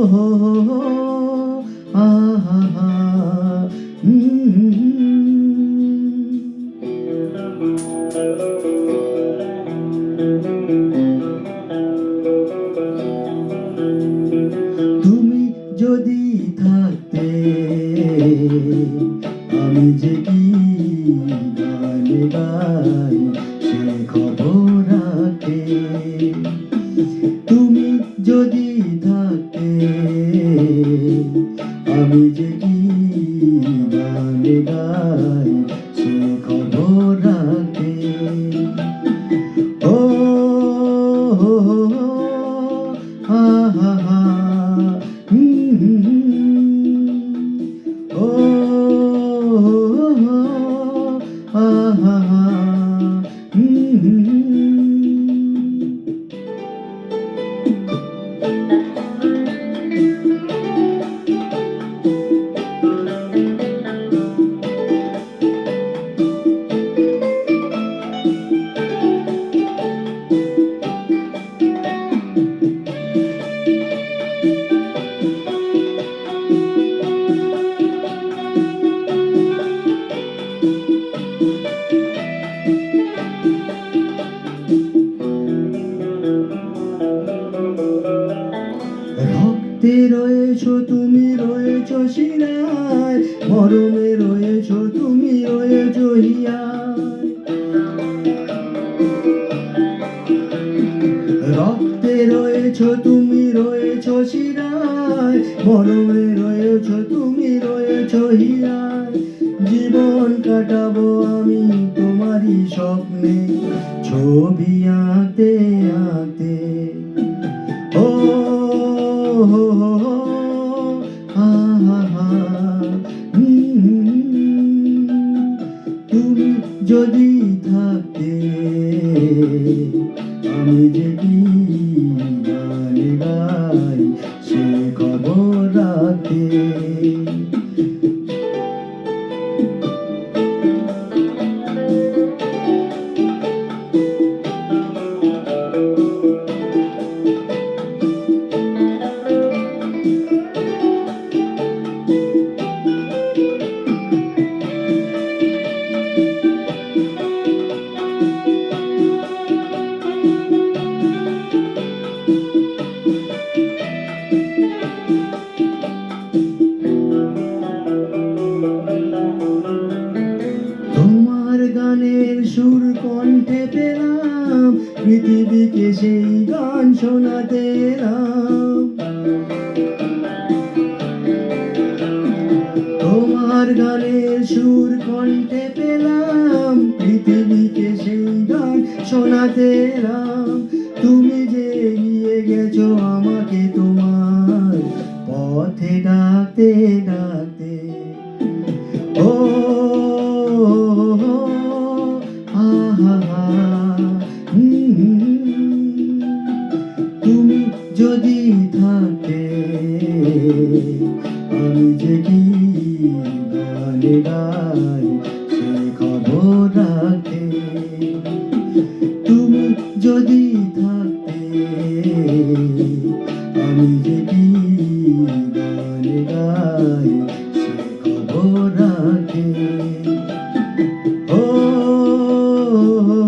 হো হো হো, আ হা হা, তুমি যদি থাকতে আমি যে কি গান গাই সে খবর রাখতে। তুমি যদি থাকতে আমি যে কি গান গাই সে খবর রাখতে। ও হো হো হো, হা হা হা, ও হো হো, হা হা হা, রক্তে রয়েছো তুমি, রয়েছো শিরায়, মরমে রয়েছো তুমি, রয়েছো হিয়ায়। রক্তে রয়েছো তুমি, রয়েছো শিরায়, মরমে রয়েছো তুমি, রয়েছো হিয়ায়। জীবন কাটাবো আমি তোমারই স্বপ্নে, ছবি আঁকতে আঁকতে। ও হো হো হো, হা হা হা, তুমি যদি থাকতে আমি যে কি গান গাই সে খবর রাখতে। তোমার গানের সুর কণ্ঠে পেলাম, পৃথিবীকে সেই গান শোনাতে এলাম। তোমার গানের সুর কণ্ঠে পেলাম, পৃথিবীকে সেই গান শোনাতে এলাম। তুমি যে নিয়ে গেছো আমাকে তোমার পথে ডাকতে ডাকতে। ও হা হা হা, তুমি যদি থাকতে আমি যে কি গান গাই সে খবর রাখতে। তুমি যদি থাকতে আমি যে কি গান গাই সে খবর রাখতে। ও হো হো,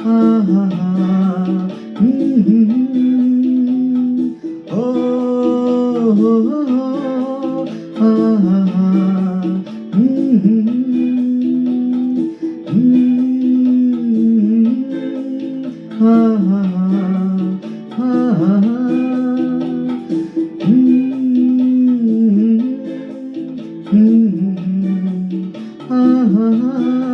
হা হা হা, ও হো হো, হা হা হা, হা হা হা, হা হা, হা হা হা।